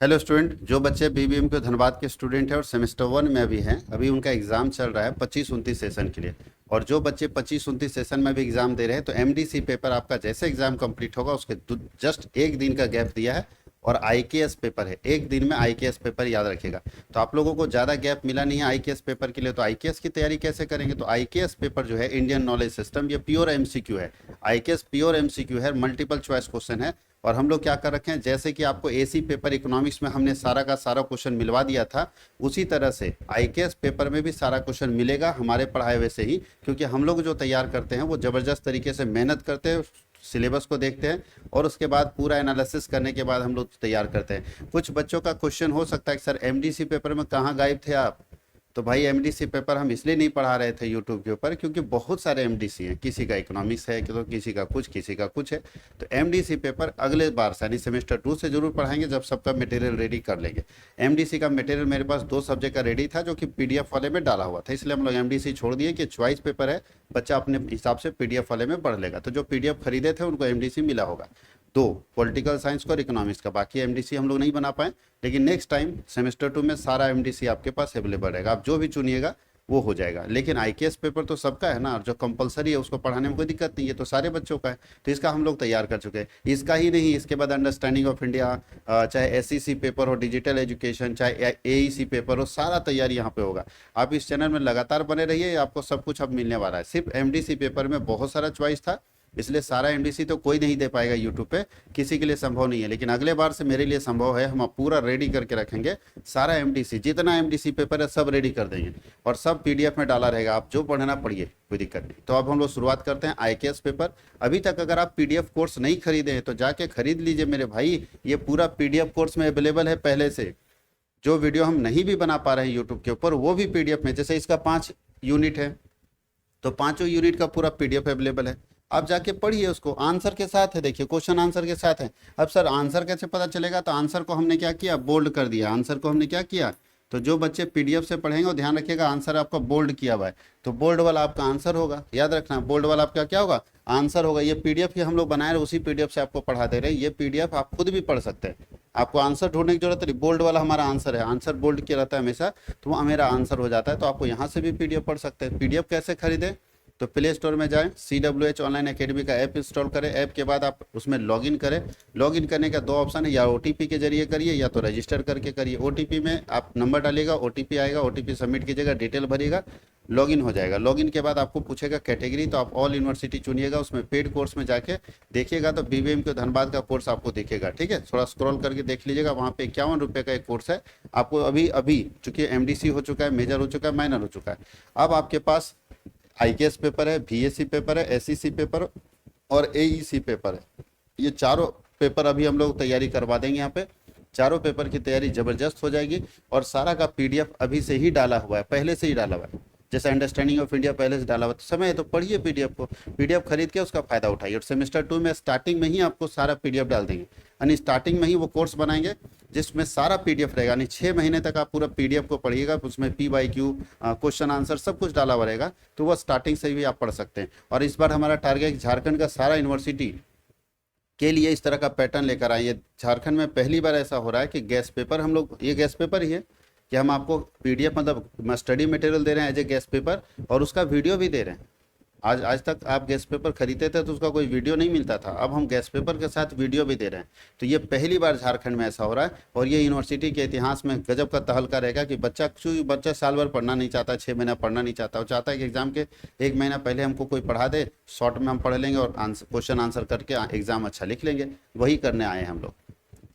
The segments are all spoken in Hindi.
हेलो स्टूडेंट, जो बच्चे बीबीएम के धनबाद के स्टूडेंट हैं और सेमेस्टर 1 में अभी हैं, अभी उनका एग्ज़ाम चल रहा है 25-29 सेशन के लिए। और जो बच्चे 25-29 सेशन में भी एग्ज़ाम दे रहे हैं, तो एमडीसी पेपर आपका जैसे एग्ज़ाम कंप्लीट होगा उसके जस्ट एक दिन का गैप दिया है। और आईकेएस पेपर है, एक दिन में आईकेएस पेपर याद रखिएगा। तो आप लोगों को ज़्यादा गैप मिला नहीं है आईकेएस पेपर के लिए, तो आईकेएस की तैयारी कैसे करेंगे? तो आईकेएस पेपर जो है इंडियन नॉलेज सिस्टम, ये प्योर एमसीक्यू है। आईकेएस प्योर एमसीक्यू है, मल्टीपल चॉइस क्वेश्चन है। और हम लोग क्या कर रखे हैं, जैसे कि आपको एसी पेपर इकोनॉमिक्स में हमने सारा का सारा क्वेश्चन मिलवा दिया था, उसी तरह से आईकेएस पेपर में भी सारा क्वेश्चन मिलेगा हमारे पढ़ाए वैसे ही। क्योंकि हम लोग जो तैयार करते हैं वो ज़बरदस्त तरीके से मेहनत करते हैं, सिलेबस को देखते हैं और उसके बाद पूरा एनालिसिस करने के बाद हम लोग तैयार करते हैं। कुछ बच्चों का क्वेश्चन हो सकता है कि सर एमडीसी पेपर में कहाँ गायब थे आप? तो भाई एमडीसी पेपर हम इसलिए नहीं पढ़ा रहे थे यूट्यूब के ऊपर क्योंकि बहुत सारे एमडीसी हैं, किसी का इकोनॉमिक्स है तो किसी का कुछ, किसी का कुछ है। तो एमडीसी पेपर अगले बार यानी सेमेस्टर 2 से जरूर पढ़ाएंगे जब सबका मटेरियल रेडी कर लेंगे। एमडीसी का मटेरियल मेरे पास 2 सब्जेक्ट का रेडी था जो कि पीडीएफ वाले में डाला हुआ था, इसलिए हम लोग एमडीसी छोड़ दिए कि चॉइस पेपर है, बच्चा अपने हिसाब से पीडीएफ वाले में पढ़ लेगा। तो जो पीडीएफ खरीदे थे उनको एमडीसी मिला होगा, 2 पॉलिटिकल साइंस का और इकोनॉमिक्स का। बाकी एमडीसी हम लोग नहीं बना पाए, लेकिन नेक्स्ट टाइम सेमेस्टर 2 में सारा एमडीसी आपके पास अवेलेबल रहेगा, आप जो भी चुनिएगा वो हो जाएगा। लेकिन आईकेएस पेपर तो सबका है ना, जो कंपलसरी है उसको पढ़ाने में कोई दिक्कत नहीं है, तो सारे बच्चों का है। तो इसका हम लोग तैयार कर चुके हैं। इसका ही नहीं, इसके बाद अंडरस्टैंडिंग ऑफ इंडिया, चाहे एसईसी पेपर हो, डिजिटल एजुकेशन, चाहे एईसी पेपर हो, सारा तैयारी यहाँ पे होगा। आप इस चैनल में लगातार बने रहिए, आपको सब कुछ अब मिलने वाला है। सिर्फ एमडीसी पेपर में बहुत सारा चॉइस था, इसलिए सारा एमडीसी तो कोई नहीं दे पाएगा यूट्यूब पे, किसी के लिए संभव नहीं है। लेकिन अगले बार से मेरे लिए संभव है, हम पूरा रेडी करके रखेंगे। सारा एमडीसी, जितना एमडीसी पेपर है सब रेडी कर देंगे और सब पीडीएफ में डाला रहेगा, आप जो पढ़ना पढ़िए, कोई दिक्कत नहीं। तो अब हम लोग शुरुआत करते हैं आईकेएस पेपर। अभी तक अगर आप पीडीएफ कोर्स नहीं खरीदे हैं तो जाके खरीद लीजिए मेरे भाई, ये पूरा पीडीएफ कोर्स में अवेलेबल है पहले से। जो वीडियो हम नहीं भी बना पा रहे हैं यूट्यूब के ऊपर, वो भी पीडीएफ में, जैसे इसका 5 यूनिट है तो पांचों यूनिट का पूरा पीडीएफ अवेलेबल है, आप जाके पढ़िए उसको, आंसर के साथ है, देखिए क्वेश्चन आंसर के साथ है। अब सर आंसर कैसे पता चलेगा? तो आंसर को हमने क्या किया, बोल्ड कर दिया। आंसर को हमने क्या किया, तो जो बच्चे पीडीएफ से पढ़ेंगे वो ध्यान रखिएगा, आंसर आपका बोल्ड किया हुआ है, तो बोल्ड वाला आपका आंसर होगा। याद रखना, बोल्ड वाला आपका क्या होगा, आंसर होगा। ये पीडीएफ ही हम लोग बनाए रहे, उसी पीडीएफ से आपको पढ़ा दे रहे हैं। ये पीडीएफ आप खुद भी पढ़ सकते हैं, आपको आंसर ढूंढने की जरूरत नहीं। बोल्ड वाला हमारा आंसर है, आंसर बोल्ड किया रहता है हमेशा, तो वो मेरा आंसर हो जाता है। तो आपको यहाँ से भी पीडीएफ पढ़ सकते हैं। पीडीएफ कैसे खरीदें? तो प्ले स्टोर में जाएं, CWH ऑनलाइन एकेडमी का ऐप इंस्टॉल करें। ऐप के बाद आप उसमें लॉगिन करें। लॉगिन करने का 2 ऑप्शन है, या ओटीपी के जरिए करिए या तो रजिस्टर करके करिए। ओटीपी में आप नंबर डालिएगा, ओटीपी आएगा, ओटीपी सबमिट कीजिएगा, डिटेल भरिएगा, लॉगिन हो जाएगा। लॉगिन के बाद आपको पूछेगा कैटेगरी, तो आप ऑल यूनिवर्सिटी चुनिएगा। उसमें पेड कोर्स में जाके देखिएगा तो बीबीएम के धनबाद का कोर्स आपको दिखेगा, ठीक है। थोड़ा स्क्रॉल करके देख लीजिएगा, वहाँ पे 51 रुपये का एक कोर्स है आपको। अभी अभी चूंकि एमडीसी हो चुका है, मेजर हो चुका है, माइनर हो चुका है, अब आपके पास आईकेएस पेपर है, बीएससी पेपर है, एसईसी पेपर और एईसी पेपर है। ये चारों पेपर अभी हम लोग तैयारी करवा देंगे यहाँ पे। चारों पेपर की तैयारी जबरदस्त हो जाएगी और सारा का पीडीएफ अभी से ही डाला हुआ है, पहले से ही डाला हुआ है। जैसे अंडरस्टैंडिंग ऑफ इंडिया पहले से डाला हुआ, तो समय है तो पढ़िए पीडीएफ को, पीडीएफ खरीद के उसका फायदा उठाइए। और सेमेस्टर 2 में स्टार्टिंग में ही आपको सारा पीडीएफ डाल देंगे, यानी स्टार्टिंग में ही वो कोर्स बनाएंगे जिसमें सारा पीडीएफ रहेगा, यानी 6 महीने तक आप पूरा पीडीएफ को पढ़िएगा। उसमें PYQ, क्वेश्चन आंसर सब कुछ डाला हुआ रहेगा, तो वो स्टार्टिंग से भी आप पढ़ सकते हैं। और इस बार हमारा टारगेट झारखंड का सारा यूनिवर्सिटी के लिए इस तरह का पैटर्न लेकर आए। ये झारखंड में पहली बार ऐसा हो रहा है कि गैस पेपर हम लोग, ये गैस पेपर ही है कि हम आपको पीडीएफ मतलब स्टडी मटेरियल दे रहे हैं एज ए गैस पेपर, और उसका वीडियो भी दे रहे हैं। आज तक आप गैस पेपर खरीदते थे तो उसका कोई वीडियो नहीं मिलता था, अब हम गैस पेपर के साथ वीडियो भी दे रहे हैं। तो ये पहली बार झारखंड में ऐसा हो रहा है, और ये यूनिवर्सिटी के इतिहास में गजब का तहलका रहेगा कि बच्चा साल भर पढ़ना नहीं चाहता, 6 महीना पढ़ना नहीं चाहता, वो चाहता है कि एग्जाम के 1 महीना पहले हमको कोई पढ़ा दे, शॉर्ट में हम पढ़ लेंगे और क्वेश्चन आंसर करके एग्जाम अच्छा लिख लेंगे। वही करने आए हैं हम लोग,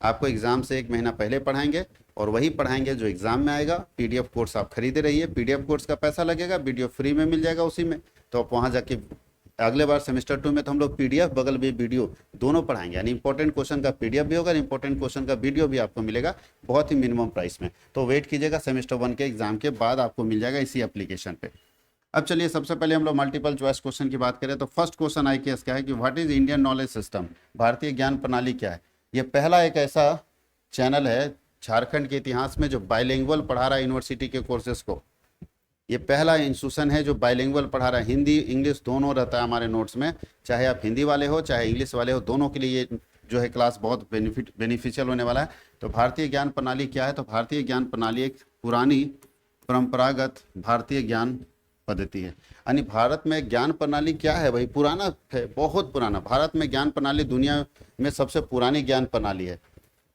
आपको एग्जाम से 1 महीना पहले पढ़ाएंगे और वही पढ़ाएंगे जो एग्जाम में आएगा। पीडीएफ कोर्स आप खरीदे रहिए, पीडीएफ कोर्स का पैसा लगेगा, वीडियो फ्री में मिल जाएगा उसी में। तो आप वहाँ जाके अगले बार सेमेस्टर 2 में तो हम लोग पीडीएफ बगल में वीडियो दोनों पढ़ाएंगे, यानी इंपॉर्टेंट क्वेश्चन का पीडीएफ भी होगा, इंपॉर्टेंट क्वेश्चन का वीडियो भी आपको मिलेगा बहुत ही मिनिमम प्राइस में। तो वेट कीजिएगा, सेमेस्टर 1 के एग्जाम के बाद आपको मिल जाएगा इसी एप्लीकेशन पे। अब चलिए सबसे पहले हम लोग मल्टीपल चॉइस क्वेश्चन की बात करें तो फर्स्ट क्वेश्चन आईकेएस का है कि what is Indian knowledge system, भारतीय ज्ञान प्रणाली क्या है। ये पहला एक ऐसा चैनल है झारखंड के इतिहास में जो बाइलिंगुअल पढ़ा रहा है यूनिवर्सिटी के कोर्सेज को। ये पहला इंस्टीट्यूशन है जो बाइलिंगुअल पढ़ा रहा है, हिंदी इंग्लिश दोनों रहता है हमारे नोट्स में, चाहे आप हिंदी वाले हो चाहे इंग्लिश वाले हो, दोनों के लिए ये जो है क्लास बहुत बेनिफिशियल होने वाला है। तो भारतीय ज्ञान प्रणाली क्या है? तो भारतीय ज्ञान प्रणाली एक पुरानी परंपरागत भारतीय ज्ञान पद्धति है। यानी भारत में ज्ञान प्रणाली क्या है भाई? पुराना है, बहुत पुराना। भारत में ज्ञान प्रणाली दुनिया में सबसे पुरानी ज्ञान प्रणाली है।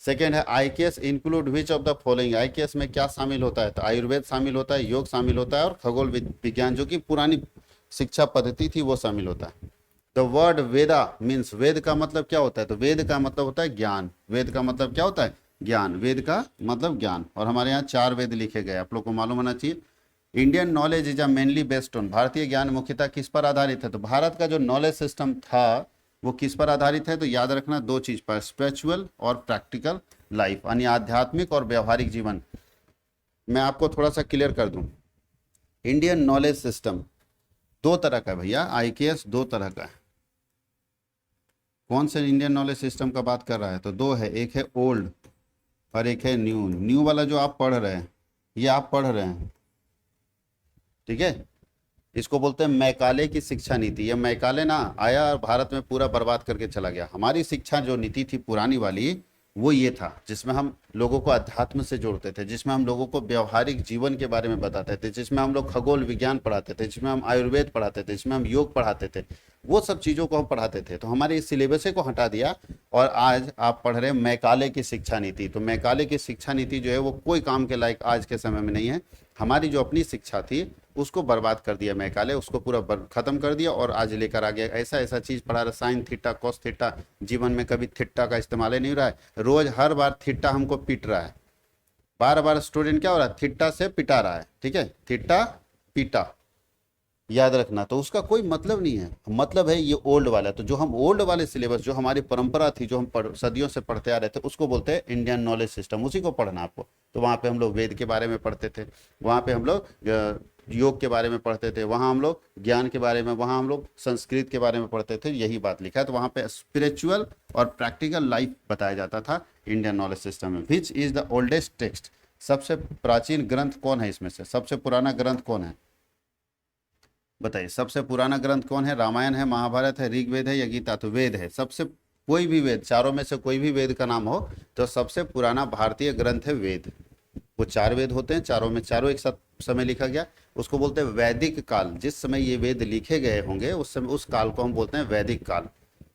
सेकेंड है IKS include which of the following. IKS में क्या शामिल होता है? तो आयुर्वेद शामिल होता है, योग शामिल होता है और खगोल विज्ञान जो कि पुरानी शिक्षा पद्धति थी वो शामिल होता है। द वर्ड वेदा मीन्स, वेद का मतलब क्या होता है? तो वेद का मतलब होता है ज्ञान। वेद का मतलब क्या होता है? ज्ञान। वेद का मतलब ज्ञान। और हमारे यहाँ 4 वेद लिखे गए, आप लोग को मालूम होना चाहिए। Indian knowledge is a mainly based on. भारतीय ज्ञान मुख्यतः किस पर आधारित है? तो भारत का जो नॉलेज सिस्टम था वो किस पर आधारित है? तो याद रखना 2 चीज पर, स्पिरिचुअल और प्रैक्टिकल लाइफ, यानी आध्यात्मिक और व्यवहारिक जीवन। मैं आपको थोड़ा सा क्लियर कर दूं, इंडियन नॉलेज सिस्टम 2 तरह का है भैया। आईकेएस 2 तरह का है। कौन से इंडियन नॉलेज सिस्टम का बात कर रहा है? तो 2 है, एक है ओल्ड और एक है न्यू। न्यू वाला जो आप पढ़ रहे हैं, ये आप पढ़ रहे हैं, ठीक है, इसको बोलते हैं मैकाले की शिक्षा नीति। ये मैकाले ना आया और भारत में पूरा बर्बाद करके चला गया। हमारी शिक्षा जो नीति थी पुरानी वाली, वो ये था जिसमें हम लोगों को अध्यात्म से जोड़ते थे, जिसमें हम लोगों को व्यवहारिक जीवन के बारे में बताते थे, जिसमें हम लोग खगोल विज्ञान पढ़ाते थे, जिसमें हम आयुर्वेद पढ़ाते थे, जिसमें हम योग पढ़ाते थे, वो सब चीज़ों को हम पढ़ाते थे। तो हमारे इस सिलेबस को हटा दिया और आज आप पढ़ रहे हैं मैकाले की शिक्षा नीति। तो मैकाले की शिक्षा नीति जो है वो कोई काम के लायक आज के समय में नहीं है। हमारी जो अपनी शिक्षा थी उसको बर्बाद कर दिया मैकाले, उसको पूरा खत्म कर दिया और आज लेकर आ गया ऐसा ऐसा चीज़ पढ़ा रहा, साइन थीटा कॉस थीटा। जीवन में कभी थीटा का इस्तेमाल ही नहीं हो रहा है। रोज हर बार थीटा हमको पीट रहा है, बार बार स्टूडेंट क्या हो रहा है? थीटा से पिटा रहा है, ठीक है, थीटा पीटा, याद रखना। तो उसका कोई मतलब नहीं है, मतलब है ये ओल्ड वाला। तो जो हम ओल्ड वाले सिलेबस, जो हमारी परंपरा थी, जो हम सदियों से पढ़ते आ रहे थे, उसको बोलते हैं इंडियन नॉलेज सिस्टम। उसी को पढ़ना आपको। तो वहाँ पे हम लोग वेद के बारे में पढ़ते थे, वहाँ पे हम लोग योग के बारे में पढ़ते थे, वहाँ हम लोग ज्ञान के बारे में, वहाँ हम लोग संस्कृत के बारे में पढ़ते थे। यही बात लिखा है। तो वहाँ पे स्पिरिचुअल और प्रैक्टिकल लाइफ बताया जाता था इंडियन नॉलेज सिस्टम में। Which is the oldest text. सबसे प्राचीन ग्रंथ कौन है इसमें से? सबसे पुराना ग्रंथ कौन है बताइए? सबसे पुराना ग्रंथ कौन है? रामायण है, महाभारत है, ऋग्वेद है या गीता? तो वेद है। सबसे, कोई भी वेद, चारों में से कोई भी वेद का नाम हो तो सबसे पुराना भारतीय ग्रंथ है वेद। वो 4 वेद होते हैं, चारों में चारों एक साथ समय लिखा गया, उसको बोलते हैं वैदिक काल। जिस समय ये वेद लिखे गए होंगे उस समय, उस काल को हम बोलते हैं वैदिक काल,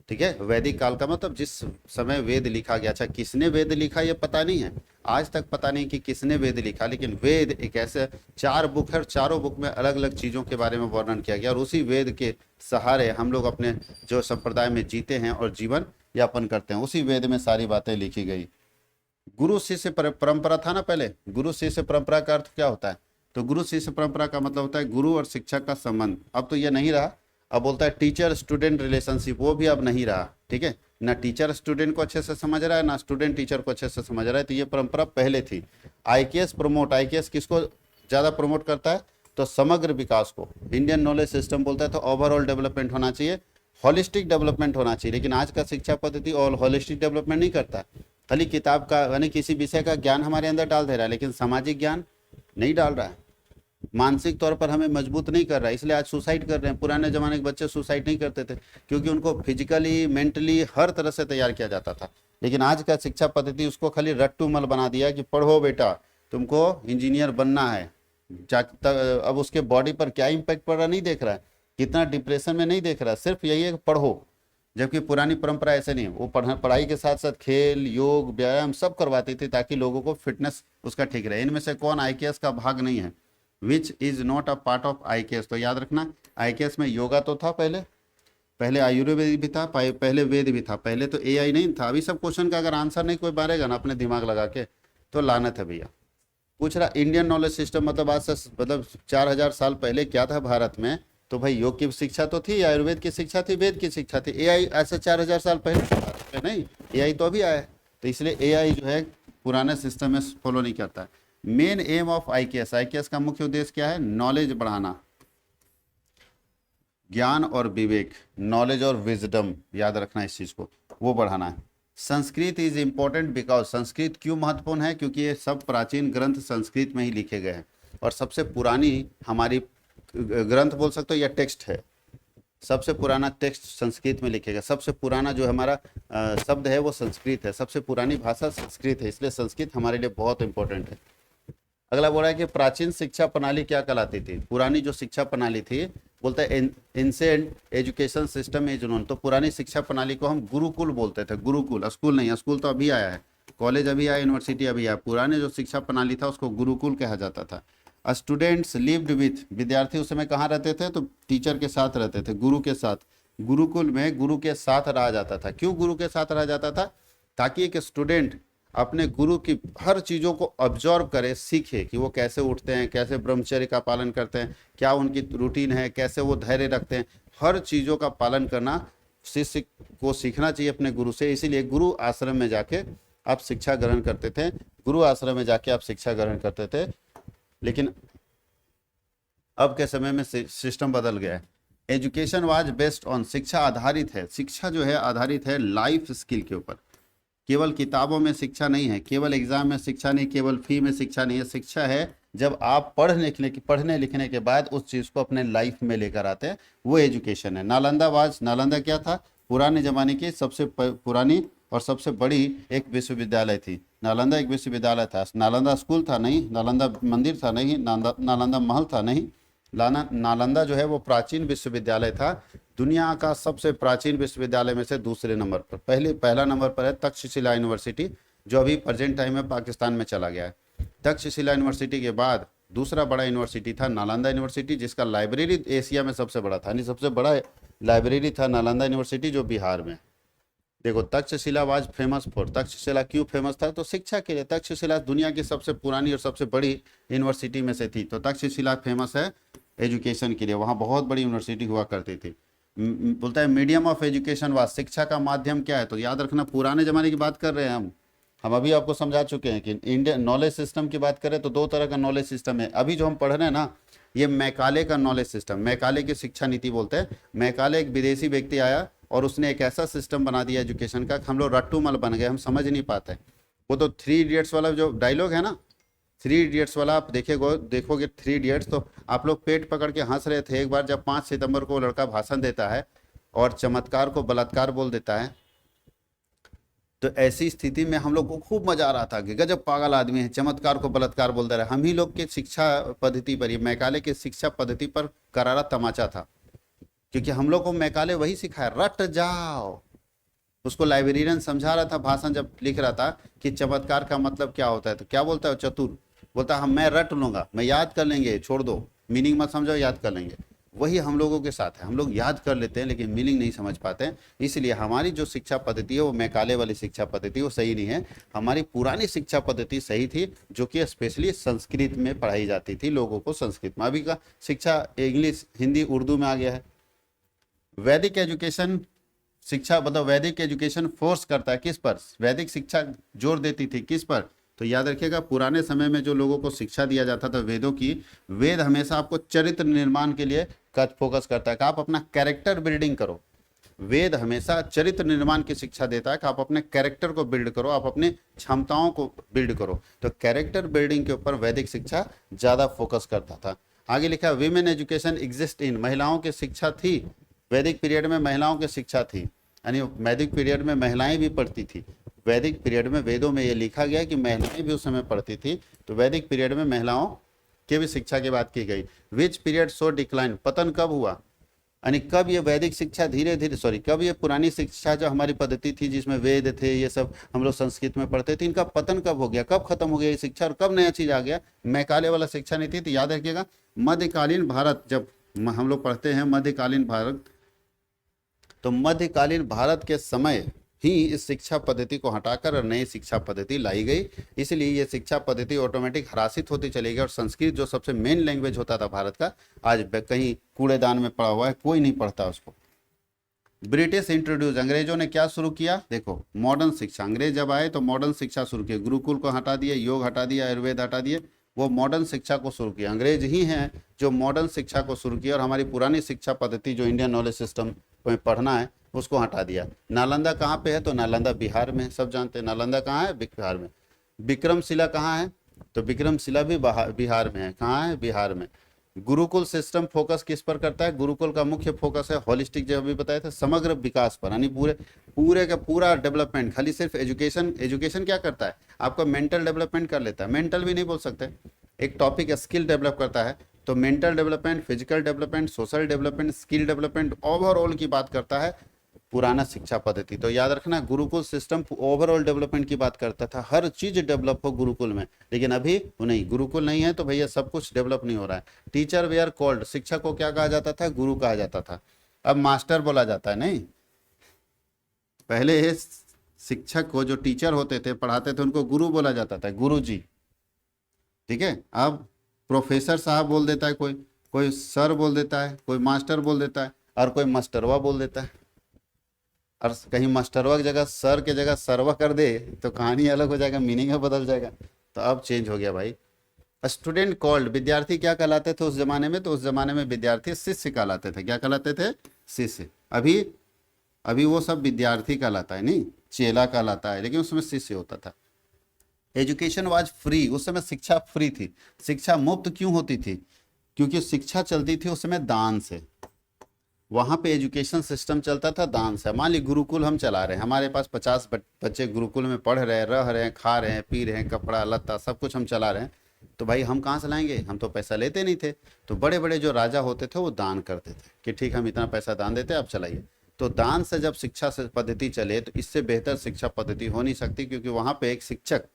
ठीक है। वैदिक काल का मतलब जिस समय वेद लिखा गया। अच्छा, किसने वेद लिखा ये पता नहीं है, आज तक पता नहीं कि किसने वेद लिखा, लेकिन वेद एक ऐसे 4 बुक है और चारों बुक में अलग अलग चीज़ों के बारे में वर्णन किया गया और उसी वेद के सहारे हम लोग अपने जो संप्रदाय में जीते हैं और जीवन यापन करते हैं। उसी वेद में सारी बातें लिखी गई। गुरु शिष्य परंपरा था ना पहले। गुरु शिष्य परंपरा का अर्थ क्या होता है? तो गुरु शिष्य परंपरा का मतलब होता है गुरु और शिक्षक का संबंध। अब तो ये नहीं रहा, अब बोलता है टीचर स्टूडेंट रिलेशनशिप, वो भी अब नहीं रहा, ठीक है ना। टीचर स्टूडेंट को अच्छे से समझ रहा है ना स्टूडेंट टीचर को अच्छे से समझ रहा है। तो ये परंपरा पहले थी। आईकेएस प्रमोट, आईकेएस किसको ज़्यादा प्रमोट करता है? तो समग्र विकास को। इंडियन नॉलेज सिस्टम बोलता है तो ओवरऑल डेवलपमेंट होना चाहिए, हॉलिस्टिक डेवलपमेंट होना चाहिए। लेकिन आज का शिक्षा पद्धति ऑल हॉलिस्टिक डेवलपमेंट नहीं करता, खाली किताब का यानी किसी विषय का ज्ञान हमारे अंदर डाल दे रहा है, लेकिन सामाजिक ज्ञान नहीं डाल रहा है, मानसिक तौर पर हमें मजबूत नहीं कर रहा है। इसलिए आज सुसाइड कर रहे हैं। पुराने जमाने के बच्चे सुसाइड नहीं करते थे क्योंकि उनको फिजिकली मेंटली हर तरह से तैयार किया जाता था। लेकिन आज का शिक्षा पद्धति उसको खाली रट्टूमल बना दिया कि पढ़ो बेटा, तुमको इंजीनियर बनना है। अब उसके बॉडी पर क्या इम्पैक्ट पड़ रहा नहीं देख रहा है, कितना डिप्रेशन में नहीं देख रहा, सिर्फ यही है कि पढ़ो। जबकि पुरानी परंपरा ऐसे नहीं, वो पढ़ाई के साथ साथ खेल योग व्यायाम सब करवाती थी ताकि लोगों को फिटनेस उसका ठीक रहे। इनमें से कौन आईकेएस का भाग नहीं है? Which is not a part of IKS. तो याद रखना, आईकेएस में योगा तो था पहले, पहले आयुर्वेद भी था, पहले वेद भी था, पहले तो एआई नहीं था। अभी सब क्वेश्चन का अगर आंसर नहीं कोई मारेगा ना अपने दिमाग लगा के तो लानत है भैया। पूछ रहा इंडियन नॉलेज सिस्टम मतलब आज से मतलब 4000 साल पहले क्या था भारत में? तो भाई योग की शिक्षा तो थी, आयुर्वेद की शिक्षा थी, वेद की शिक्षा थी। एआई ऐसे 4000 साल पहले भारत में नहीं, एआई तो अभी आया है। तो इसलिए एआई जो है पुराने सिस्टम में फॉलो नहीं करता है। Main M of IKS, IKS का मुख्य उद्देश्य क्या है? नॉलेज बढ़ाना, ज्ञान और विवेक, नॉलेज और विजडम, याद रखना इस चीज को, वो बढ़ाना है। Sanskrit is important because, Sanskrit क्यों महत्वपूर्ण है? क्योंकि ये सब प्राचीन ग्रंथ संस्कृत में ही लिखे गए हैं और सबसे पुरानी हमारी ग्रंथ बोल सकते हो या टेक्स्ट है सबसे पुराना टेक्स्ट संस्कृत में लिखेगा, सबसे पुराना जो हमारा शब्द है वो संस्कृत है, सबसे पुरानी भाषा संस्कृत है, इसलिए संस्कृत हमारे लिए बहुत इंपॉर्टेंट है। अगला बोल रहा है कि प्राचीन शिक्षा प्रणाली क्या कहलाती थी। पुरानी जो शिक्षा प्रणाली थी, बोलते हैं ancient education system is known. तो पुरानी शिक्षा प्रणाली को हम गुरुकुल बोलते थे, गुरुकुल, स्कूल नहीं, स्कूल तो अभी आया है, कॉलेज अभी आया, यूनिवर्सिटी अभी आया। पुराने जो शिक्षा प्रणाली था उसको गुरुकुल कहा जाता था। स्टूडेंट्स लिव्ड विथ, विद्यार्थी उस समय कहाँ रहते थे, तो टीचर के साथ रहते थे, गुरु के साथ। गुरुकुल में गुरु के साथ रहा जाता था। क्यों गुरु के साथ रहा जाता था? ताकि एक स्टूडेंट अपने गुरु की हर चीज़ों को ऑब्जर्व करे, सीखे कि वो कैसे उठते हैं, कैसे ब्रह्मचर्य का पालन करते हैं, क्या उनकी रूटीन है, कैसे वो धैर्य रखते हैं। हर चीज़ों का पालन करना शिष्य को सीखना चाहिए अपने गुरु से। इसीलिए गुरु आश्रम में जाके आप शिक्षा ग्रहण करते थे, गुरु आश्रम में जाके आप शिक्षा ग्रहण करते थे। लेकिन अब के समय में सिस्टम बदल गया है। एजुकेशन वाज बेस्ड ऑन, शिक्षा आधारित है, शिक्षा जो है आधारित है लाइफ स्किल के ऊपर। केवल किताबों में शिक्षा नहीं है, केवल एग्जाम में शिक्षा नहीं, केवल फी में शिक्षा नहीं है। शिक्षा है जब आप पढ़ने लिखने के बाद उस चीज़ को अपने लाइफ में लेकर आते हैं, वो एजुकेशन है। नालंदा क्या था? पुराने ज़माने की सबसे पुरानी और सबसे बड़ी एक विश्वविद्यालय थी। नालंदा एक विश्वविद्यालय था। नालंदा स्कूल था नहीं, नालंदा मंदिर था नहीं, नालंदा महल था नहीं। नालंदा जो है वो प्राचीन विश्वविद्यालय था। दुनिया का सबसे प्राचीन विश्वविद्यालय में से दूसरे नंबर पर, पहला नंबर पर है तक्षशिला यूनिवर्सिटी, जो अभी प्रेजेंट टाइम में पाकिस्तान में चला गया है। तक्षशिला यूनिवर्सिटी के बाद दूसरा बड़ा यूनिवर्सिटी था नालंदा यूनिवर्सिटी, जिसका लाइब्रेरी एशिया में सबसे बड़ा था, यानी सबसे बड़ा लाइब्रेरी था नालंदा यूनिवर्सिटी, जो बिहार में। देखो, Takshashila was famous for, Takshashila क्यों फेमस था? तो शिक्षा के लिए। तक्षशिला दुनिया की सबसे पुरानी और सबसे बड़ी यूनिवर्सिटी में से थी, तो तक्षशिला फेमस है एजुकेशन के लिए। वहाँ बहुत बड़ी यूनिवर्सिटी हुआ करती थी। बोलता है मीडियम ऑफ एजुकेशन वाज, शिक्षा का माध्यम क्या है? तो याद रखना, पुराने ज़माने की बात कर रहे हैं हम अभी आपको समझा चुके हैं कि इंडियन नॉलेज सिस्टम की बात करें तो दो तरह का नॉलेज सिस्टम है। अभी जो हम पढ़ रहे हैं ना, ये मैकाले का नॉलेज सिस्टम, मैकाले की शिक्षा नीति बोलते हैं। मैकाले एक विदेशी व्यक्ति आया और उसने एक ऐसा सिस्टम बना दिया एजुकेशन का कि हम लोग रट्टूमल बन गए, हम समझ नहीं पाते। वो तो 3 इडियट्स वाला जो डायलॉग है ना, 3 इडियट्स वाला, आप देखोगे 3 इडियट्स, तो आप लोग पेट पकड़ के हंस रहे थे एक बार जब 5 सितंबर को लड़का भाषण देता है और चमत्कार को बलात्कार बोल देता है। तो ऐसी स्थिति में हम लोग को खूब मजा आ रहा था कि गजब पागल आदमी है, चमत्कार को बलात्कार बोल दे रहा है। हम ही लोग के शिक्षा पद्धति पर, ये मैकाले के शिक्षा पद्धति पर करारा तमाचा था, क्योंकि हम लोग को मैकाले वही सिखाया, रट जाओ। उसको लाइब्रेरियन समझा रहा था भाषण जब लिख रहा था कि चमत्कार का मतलब क्या होता है, तो क्या बोलता है चतुर, बोलता हम मैं रट लूंगा, मैं याद कर लेंगे, छोड़ दो, मीनिंग मत समझो, याद कर लेंगे। वही हम लोगों के साथ है, हम लोग याद कर लेते हैं लेकिन मीनिंग नहीं समझ पाते हैं। इसलिए हमारी जो शिक्षा पद्धति है वो मैकाले वाली शिक्षा पद्धति वो सही नहीं है। हमारी पुरानी शिक्षा पद्धति सही थी, जो कि स्पेशली संस्कृत में पढ़ाई जाती थी लोगों को, संस्कृत में। अभी का शिक्षा इंग्लिश, हिंदी, उर्दू में आ गया है। वैदिक एजुकेशन शिक्षा, मतलब वैदिक एजुकेशन फोर्स करता है किस पर? वैदिक शिक्षा जोर देती थी किस पर? तो याद रखिएगा, पुराने समय में जो लोगों को शिक्षा दिया जाता था वेदों की, वेद हमेशा आपको चरित्र निर्माण के लिए फोकस करता है कि आप अपना कैरेक्टर बिल्डिंग करो। वेद हमेशा चरित्र निर्माण की शिक्षा देता है कि आप अपने कैरेक्टर को बिल्ड करो, आप अपनी क्षमताओं को बिल्ड करो। तो कैरेक्टर बिल्डिंग के ऊपर वैदिक शिक्षा ज़्यादा फोकस करता था। आगे लिखा वीमेन एजुकेशन एग्जिस्ट इन, महिलाओं की शिक्षा थी। वैदिक पीरियड में महिलाओं की शिक्षा थी, यानी वैदिक पीरियड में महिलाएं भी पढ़ती थी। वैदिक पीरियड में वेदों में ये लिखा गया कि महिलाएं भी उस समय पढ़ती थी, तो वैदिक पीरियड में महिलाओं की भी शिक्षा की बात की गई। विच पीरियड सो डिक्लाइन, पतन कब हुआ, यानी कब ये वैदिक शिक्षा धीरे धीरे कब ये पुरानी शिक्षा जो हमारी पद्धति थी जिसमें वेद थे, ये सब हम लोग संस्कृत में पढ़ते थे, इनका पतन कब हो गया, कब खत्म हो गया ये शिक्षा और कब नया चीज आ गया? मैकाले वाला शिक्षा नहीं थी। तो याद रखिएगा, मध्यकालीन भारत, जब हम लोग पढ़ते हैं मध्यकालीन भारत, तो मध्यकालीन भारत के समय ही इस शिक्षा पद्धति को हटाकर और नई शिक्षा पद्धति लाई गई। इसलिए ये शिक्षा पद्धति ऑटोमेटिक ह्रासित होती चली गई और संस्कृत जो सबसे मेन लैंग्वेज होता था भारत का, आज कहीं कूड़ेदान में पड़ा हुआ है, कोई नहीं पढ़ता उसको। ब्रिटिश इंट्रोड्यूस, अंग्रेजों ने क्या शुरू किया? देखो, मॉडर्न शिक्षा। अंग्रेज जब आए तो मॉडर्न शिक्षा शुरू की, गुरुकुल को हटा दिए, योग हटा दिया, आयुर्वेद हटा दिए, वो मॉडर्न शिक्षा को शुरू किया। अंग्रेज ही हैं जो मॉडर्न शिक्षा को शुरू किया और हमारी पुरानी शिक्षा पद्धति जो इंडियन नॉलेज सिस्टम में पढ़ना है उसको हटा दिया। नालंदा कहाँ पे है? तो नालंदा बिहार में, सब जानते हैं। नालंदा कहाँ है? बिहार में। विक्रमशिला कहाँ है? तो विक्रमशिला भी बिहार में है। कहाँ है? बिहार में। गुरुकुल सिस्टम फोकस किस पर करता है? गुरुकुल का मुख्य फोकस है होलिस्टिक, जो अभी बताया था, समग्र विकास पर, यानी पूरे पूरे का पूरा डेवलपमेंट। खाली सिर्फ एजुकेशन, एजुकेशन क्या करता है? आपका मेंटल डेवलपमेंट कर लेता है, मेंटल भी नहीं बोल सकते, एक टॉपिक स्किल डेवलप करता है। तो mental development, physical development, social development, skill development, overall की बात करता है पुराना शिक्षा पद्धति। तो याद रखना, गुरुकुल सिस्टम ओवरऑल डेवलपमेंट की बात करता था, हर चीज डेवलप हो गुरुकुल में। लेकिन अभी वो नहीं, गुरुकुल नहीं है तो भैया सब कुछ डेवलप नहीं हो रहा है। टीचर वेयर कॉल्ड, शिक्षक को क्या कहा जाता था? गुरु कहा जाता था। अब मास्टर बोला जाता है, नहीं, पहले शिक्षक को, जो टीचर होते थे पढ़ाते थे, उनको गुरु बोला जाता था, गुरु जी। ठीक है, अब प्रोफेसर साहब बोल देता है कोई, कोई सर बोल देता है, कोई मास्टर बोल देता है, और कोई मास्टरवा बोल देता है। और कहीं मास्टरवा की जगह सर की जगह सरवा कर दे तो कहानी अलग हो जाएगा, मीनिंग बदल जाएगा। तो अब चेंज हो गया भाई। स्टूडेंट कॉल्ड, विद्यार्थी क्या कहलाते थे उस जमाने में? तो उस जमाने में विद्यार्थी शिष्य कहलाते थे। क्या कहलाते थे? शिष्य। अभी अभी वो सब विद्यार्थी कहलाता है, नहीं चेला कहलाता है, लेकिन उसमें शिष्य होता था। एजुकेशन वाज फ्री, उस समय शिक्षा फ्री थी। शिक्षा मुफ्त क्यों होती थी? क्योंकि शिक्षा चलती थी उस समय दान से। वहाँ पे एजुकेशन सिस्टम चलता था दान से। मान ली गुरुकुल हम चला रहे हैं, हमारे पास 50 बच्चे गुरुकुल में पढ़ रहे हैं, रह रहे हैं, खा रहे हैं, पी रहे हैं, कपड़ा लत्ता सब कुछ हम चला रहे हैं। तो भाई हम कहाँ से लाएंगे? हम तो पैसा लेते नहीं थे। तो बड़े बड़े जो राजा होते थे वो दान करते थे कि ठीक, हम इतना पैसा दान देते हैं, आप चलाइए। तो दान से जब शिक्षा पद्धति चले तो इससे बेहतर शिक्षा पद्धति हो नहीं सकती, क्योंकि वहाँ पे एक शिक्षक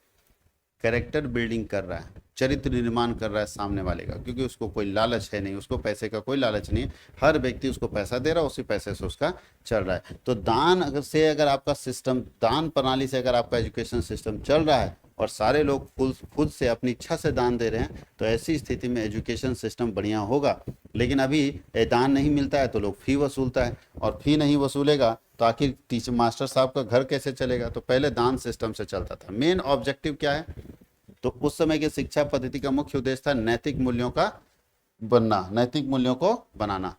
कैरेक्टर बिल्डिंग कर रहा है, चरित्र निर्माण कर रहा है सामने वाले का, क्योंकि उसको कोई लालच है नहीं, उसको पैसे का कोई लालच नहीं है। हर व्यक्ति उसको पैसा दे रहा है, उसी पैसे से उसका चल रहा है। तो दान अगर आपका सिस्टम, दान प्रणाली से अगर आपका एजुकेशन सिस्टम चल रहा है और सारे लोग खुद से अपनी इच्छा से दान दे रहे हैं, तो ऐसी स्थिति में एजुकेशन सिस्टम बढ़िया होगा। लेकिन अभी दान नहीं मिलता है तो लोग फी वसूलता है, और फी नहीं वसूलेगा तो आखिर टीचर मास्टर साहब का घर कैसे चलेगा? तो पहले दान सिस्टम से चलता था। मेन ऑब्जेक्टिव क्या है? तो उस समय की शिक्षा पद्धति का मुख्य उद्देश्य था नैतिक मूल्यों का बनना, नैतिक मूल्यों को बनाना।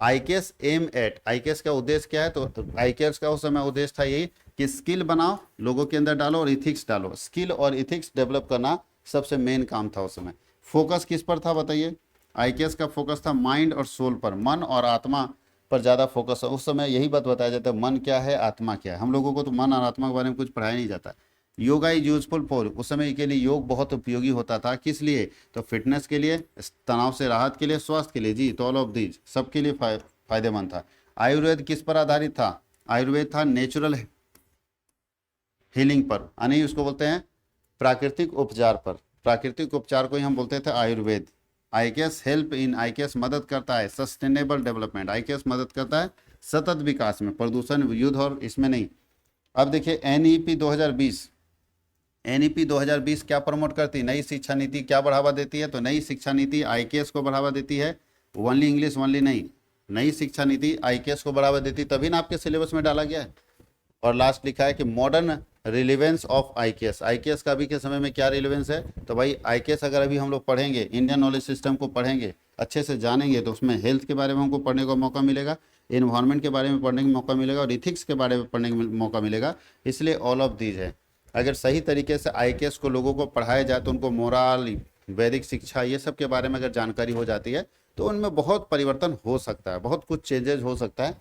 आईकेएस एम एट, आईकेएस का उद्देश्य क्या है? तो आईकेएस का उस समय उद्देश्य था यही कि स्किल बनाओ, लोगों के अंदर डालो, और इथिक्स डालो। स्किल और इथिक्स डेवलप करना सबसे मेन काम था उस समय। फोकस किस पर था बताइए? आईकेएस का फोकस था माइंड और सोल पर, मन और आत्मा पर ज़्यादा फोकस है। उस समय यही बात बताया जाता है, मन क्या है, आत्मा क्या है। हम लोगों को तो मन और आत्मा के बारे में कुछ पढ़ाया नहीं जाता। योगा इज यूजफुल फॉर, उस समय के लिए योग बहुत उपयोगी होता था। किस लिए? तो फिटनेस के लिए, तनाव से राहत के लिए, स्वास्थ्य के लिए, जी, तो ऑल ऑफ दीज सबके लिए फायदेमंद था। आयुर्वेद किस पर आधारित था? आयुर्वेद था नेचुरल हीलिंग पर, यानी उसको बोलते हैं प्राकृतिक उपचार पर। प्राकृतिक उपचार को ही हम बोलते थे Ayurveda. IKS help in, IKS मदद करता है सस्टेनेबल डेवलपमेंट, आईकेएस मदद करता है सतत विकास में, प्रदूषण, युद्ध और इसमें नहीं। अब देखिए एनईपी 2020, एनईपी 2020 क्या प्रमोट करती है? नई शिक्षा नीति क्या बढ़ावा देती है? तो नई शिक्षा नीति आईकेएस को बढ़ावा देती है। ओनली इंग्लिश ओनली नहीं, नई शिक्षा नीति आईकेएस को बढ़ावा देती, तभी ना आपके सिलेबस में डाला गया है। और लास्ट लिखा है कि modern relevance of IKS, IKS का अभी के समय में क्या रिलेवेंस है? तो भाई आईकेएस अगर अभी हम लोग पढ़ेंगे, इंडियन नॉलेज सिस्टम को पढ़ेंगे, अच्छे से जानेंगे, तो उसमें हेल्थ के बारे में हमको पढ़ने का मौका मिलेगा, इन्वायरमेंट के बारे में पढ़ने का मौका मिलेगा, और इथिक्स के बारे में पढ़ने का मौका मिलेगा। इसलिए ऑल ऑफ दीज है। अगर सही तरीके से आईकेएस को लोगों को पढ़ाया जाए तो उनको मोरल, वैदिक शिक्षा, ये सब के बारे में अगर जानकारी हो जाती है तो उनमें बहुत परिवर्तन हो सकता है, बहुत कुछ चेंजेस हो सकता है।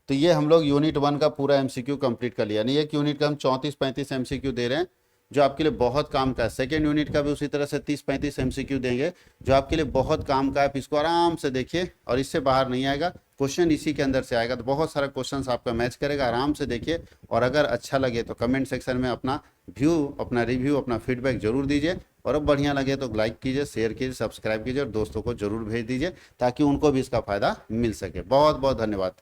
तो ये हम लोग यूनिट 1 का पूरा एमसीक्यू कंप्लीट कर लिया। नहीं, एक यूनिट का हम 34-35 एमसीक्यू दे रहे हैं जो आपके लिए बहुत काम का है। सेकेंड यूनिट का भी उसी तरह से 30-35 एमसीक्यू देंगे जो आपके लिए बहुत काम का है। आप इसको आराम से देखिए और इससे बाहर नहीं आएगा, क्वेश्चन इसी के अंदर से आएगा। तो बहुत सारा क्वेश्चन आपका मैच करेगा, आराम से देखिए। और अगर अच्छा लगे तो कमेंट सेक्शन में अपना व्यू, अपना रिव्यू, अपना फीडबैक जरूर दीजिए। और अब बढ़िया लगे तो लाइक कीजिए, शेयर कीजिए, सब्सक्राइब कीजिए और दोस्तों को जरूर भेज दीजिए ताकि उनको भी इसका फायदा मिल सके। बहुत बहुत धन्यवाद।